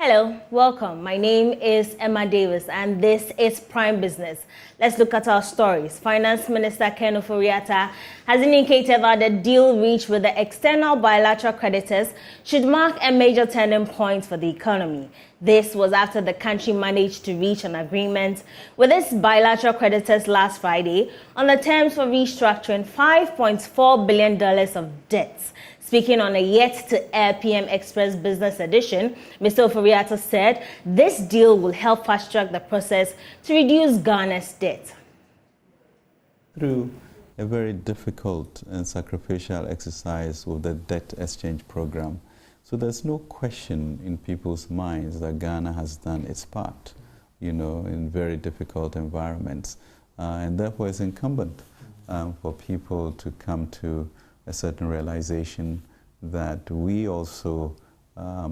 Hello, welcome. My name is Emma Davis and this is Prime Business. Let's look at our stories. Finance Minister Ken Ofori-Atta has indicated that the deal reached with the external bilateral creditors should mark a major turning point for the economy. This was after the country managed to reach an agreement with its bilateral creditors last Friday on the terms for restructuring $5.4 billion of debts. Speaking on a yet-to-air PM Express Business Edition, Mr. Ofori-Atta said this deal will help fast-track the process to reduce Ghana's debt. Through a very difficult and sacrificial exercise with the debt exchange program. So there's no question in people's minds that Ghana has done its part, in very difficult environments. And therefore it's incumbent for people to come to a certain realization that we also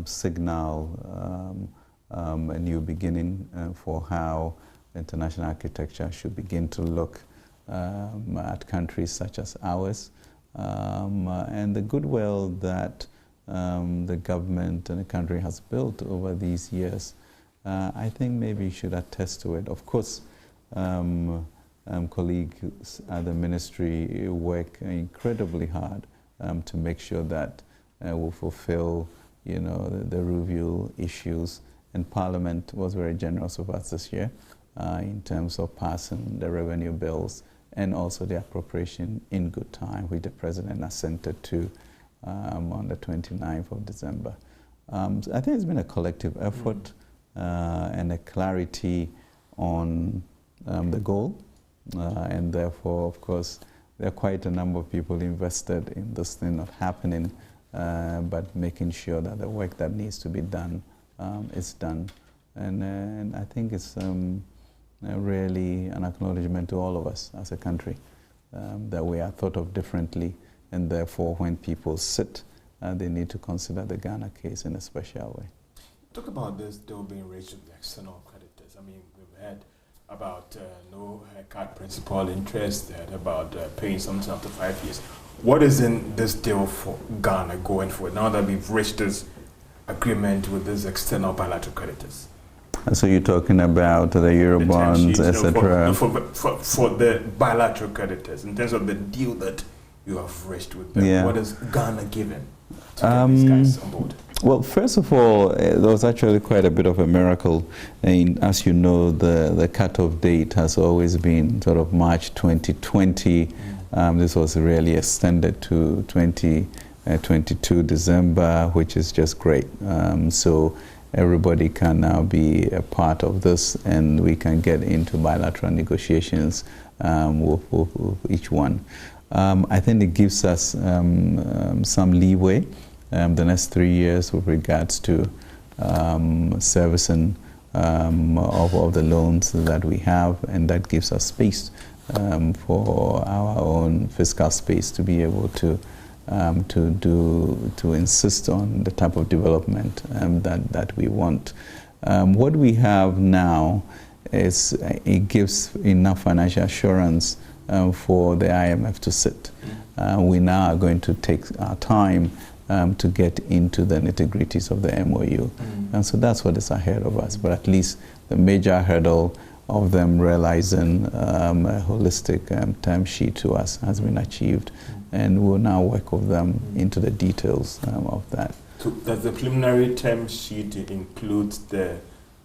signal a new beginning for how international architecture should begin to look at countries such as ours, and the goodwill that the government and the country has built over these years. I think maybe you should attest to it. Of course, colleagues at the ministry work incredibly hard to make sure that we'll fulfill, the review issues. And Parliament was very generous of us this year in terms of passing the revenue bills and also the appropriation in good time, which the President assented to on the 29th of December. So I think it's been a collective effort and a clarity on the goal. And therefore, of course, there are quite a number of people invested in this thing not happening, but making sure that the work that needs to be done is done. And I think it's really an acknowledgement to all of us as a country that we are thought of differently, and therefore when people sit, they need to consider the Ghana case in a special way. Talk about this deal being raised with the external creditors. I mean, we've heard about no haircut principal interest, about paying something after 5 years. What is in this deal for Ghana going forward now that we've reached this agreement with these external bilateral creditors? So you're talking about the Eurobonds, etc. For the bilateral creditors, in terms of the deal that you have reached with them, What is Ghana given to get these guys on board? Well, first of all, there was actually quite a bit of a miracle. And as you know, the cutoff date has always been sort of March 2020. This was really extended to 2022 December, which is just great. So everybody can now be a part of this, and we can get into bilateral negotiations with each one. I think it gives us some leeway the next 3 years with regards to servicing of the loans that we have, and that gives us space for our own fiscal space to be able to insist on the type of development that we want. What we have now is it gives enough financial assurance for the IMF to sit. We now are going to take our time to get into the nitty-gritties of the MOU. And so that's what is ahead of us. But at least the major hurdle of them realizing a holistic term sheet to us has been achieved. And we'll now work with them into the details of that. So does the preliminary term sheet include the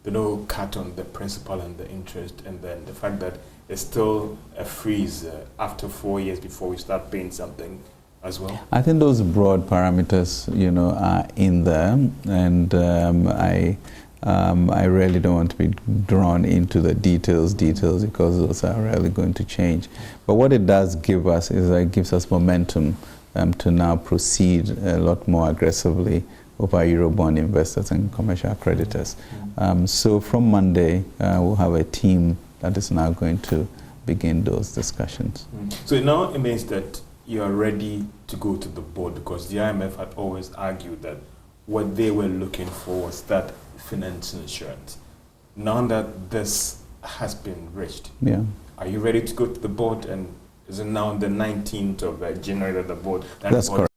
no cut on the principal and the interest, and then the fact that there's still a freeze after 4 years before we start paying something as well? I think those broad parameters, are in there, and I really don't want to be drawn into the details because those are really going to change. But what it does give us is that it gives us momentum to now proceed a lot more aggressively with our Eurobond investors and commercial creditors. So from Monday, we'll have a team that is now going to begin those discussions. So now it means that you are ready to go to the board, because the IMF had always argued that what they were looking for was that financial insurance. Now that this has been reached, are you ready to go to the board? And is it now the 19th of January that the board? That's correct.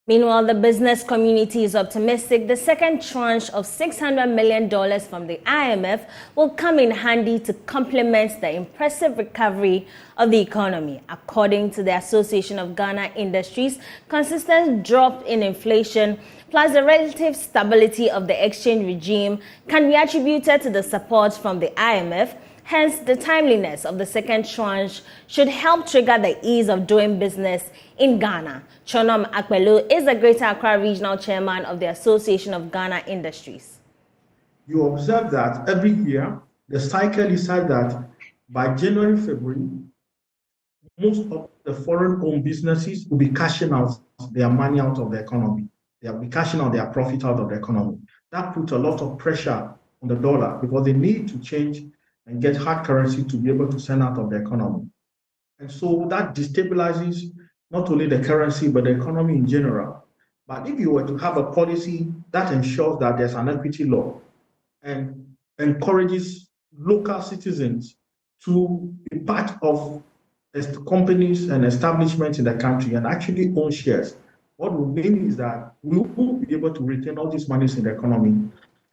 Meanwhile, the business community is optimistic the second tranche of $600 million from the IMF will come in handy to complement the impressive recovery of the economy. According to the Association of Ghana Industries, consistent drop in inflation plus the relative stability of the exchange regime can be attributed to the support from the IMF. Hence, the timeliness of the second tranche should help trigger the ease of doing business in Ghana. Chonom Akpelu is the Greater Accra Regional Chairman of the Association of Ghana Industries. You observe that every year, the cycle is such that by January, February, most of the foreign-owned businesses will be cashing out their money out of the economy. They will be cashing out their profit out of the economy. That puts a lot of pressure on the dollar because they need to change and get hard currency to be able to send out of the economy. And so that destabilizes not only the currency, but the economy in general. But if you were to have a policy that ensures that there's an equity law and encourages local citizens to be part of companies and establishments in the country and actually own shares, what will mean is that we will be able to retain all these monies in the economy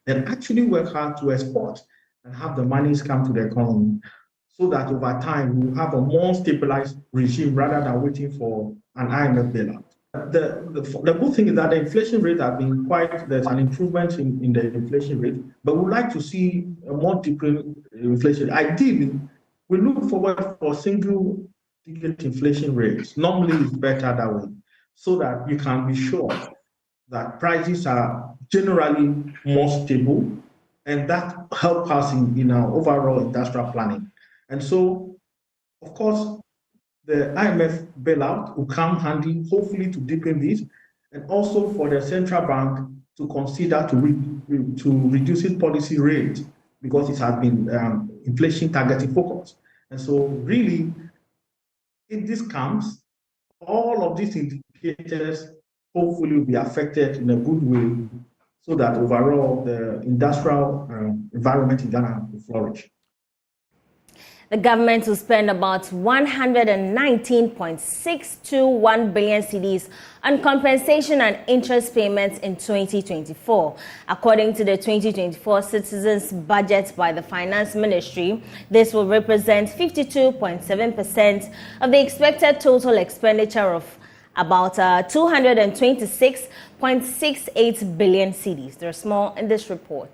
and actually work hard to export and have the monies come to the economy so that over time we will have a more stabilized regime rather than waiting for an IMF bailout. The good thing is that the inflation rate has been there's an improvement in the inflation rate, but we would like to see a more deeper inflation. Ideally, we look forward for single-digit inflation rates. Normally, it's better that way, so that you can be sure that prices are generally more stable, and that helps us in our overall industrial planning. And so, of course, the IMF bailout will come handy, hopefully to deepen this, and also for the central bank to consider to reduce its policy rate because it has been inflation targeting focus. And so, really, if this comes, all of these indicators hopefully will be affected in a good way, so that overall the industrial environment in Ghana will flourish. The government will spend about 119.621 billion cedis on compensation and interest payments in 2024. According to the 2024 Citizens Budget by the Finance Ministry, this will represent 52.7% of the expected total expenditure of about 226.68 billion cedis. There's more in this report.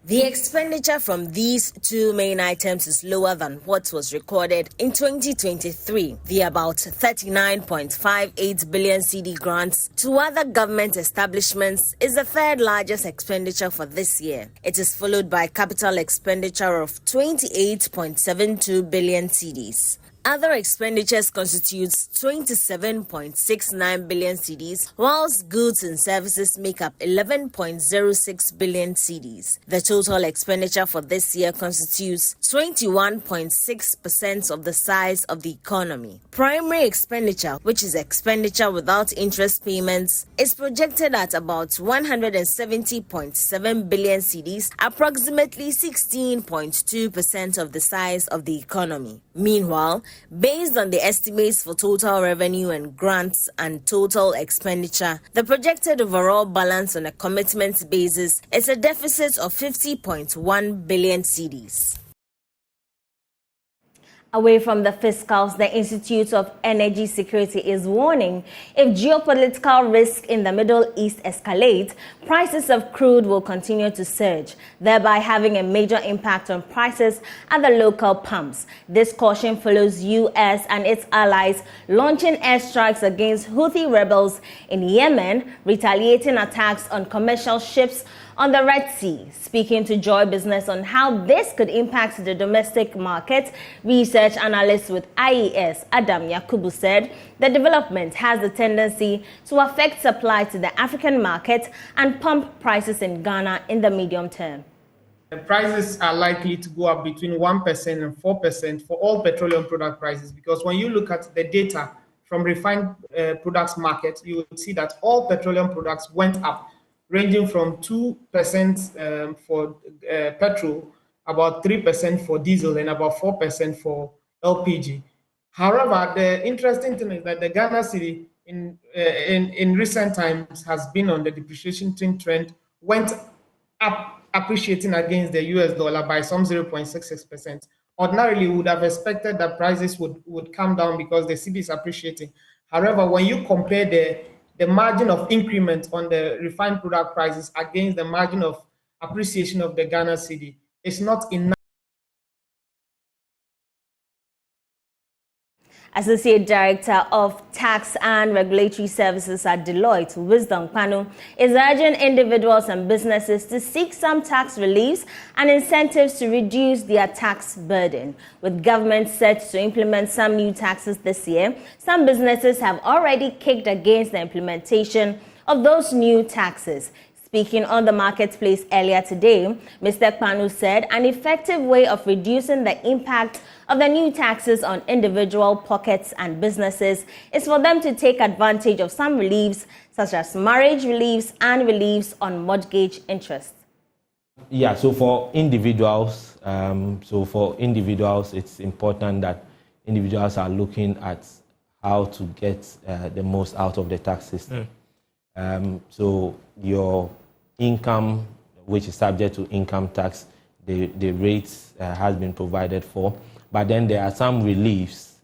The expenditure from these two main items is lower than what was recorded in 2023. The about 39.58 billion CD grants to other government establishments is the third largest expenditure for this year. It is followed by capital expenditure of 28.72 billion CDs. Other expenditures constitutes 27.69 billion cedis, whilst goods and services make up 11.06 billion cedis. The total expenditure for this year constitutes 21.6% of the size of the economy. Primary expenditure, which is expenditure without interest payments, is projected at about 170.7 billion cedis, approximately 16.2% of the size of the economy. Meanwhile, based on the estimates for total revenue and grants and total expenditure, the projected overall balance on a commitment basis is a deficit of 50.1 billion cedis. Away from the fiscals, the Institute of Energy Security is warning if geopolitical risk in the Middle East escalates, prices of crude will continue to surge, thereby having a major impact on prices at the local pumps. This caution follows U.S. and its allies launching airstrikes against Houthi rebels in Yemen, retaliating attacks on commercial ships on the Red Sea. Speaking to Joy Business on how this could impact the domestic market, research analyst with IES, Adam Yakubu, said the development has a tendency to affect supply to the African market and pump prices in Ghana in the medium term. The prices are likely to go up between 1% and 4% for all petroleum product prices, because when you look at the data from refined products market, you will see that all petroleum products went up, ranging from 2% for petrol, about 3% for diesel, and about 4% for LPG. However, the interesting thing is that the Ghana cedi in recent times has been on the depreciation trend, went up, appreciating against the US dollar by some 0.66%. Ordinarily, we would have expected that prices would come down because the cedi is appreciating. However, when you compare the margin of increment on the refined product prices against the margin of appreciation of the Ghana cedi, it's not enough. Associate Director of Tax and Regulatory Services at Deloitte, Wisdom Pano, is urging individuals and businesses to seek some tax reliefs and incentives to reduce their tax burden. With government set to implement some new taxes this year, some businesses have already kicked against the implementation of those new taxes. Speaking on the marketplace earlier today, Mr. Kpanu said an effective way of reducing the impact of the new taxes on individual pockets and businesses is for them to take advantage of some reliefs, such as marriage reliefs and reliefs on mortgage interest. Yeah, so for individuals, it's important that individuals are looking at how to get the most out of the tax system. So your income, which is subject to income tax, the rates has been provided for. But then there are some reliefs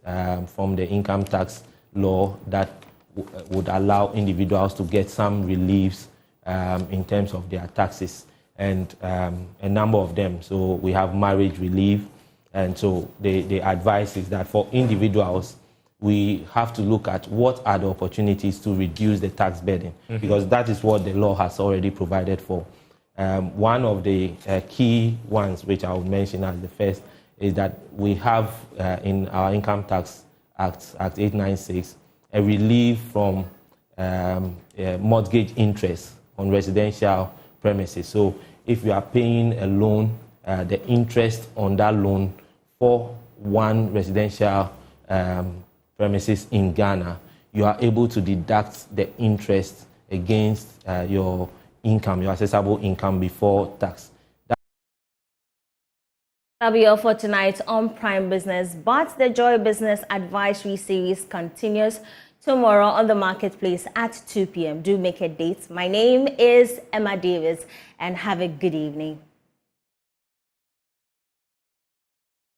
from the income tax law that would allow individuals to get some reliefs in terms of their taxes, and a number of them. So we have marriage relief, and so the advice is that for individuals, we have to look at what are the opportunities to reduce the tax burden, because that is what the law has already provided for. One of the key ones, which I will mention as the first, is that we have in our Income Tax Act 896, a relief from mortgage interest on residential premises. So if you are paying a loan, the interest on that loan for one residential premises in Ghana, you are able to deduct the interest against your income, your assessable income before tax. That'll be all for tonight on Prime Business, but the Joy Business Advisory Series continues tomorrow on the marketplace at 2 p.m. Do make a date. My name is Emma Davis, and have a good evening.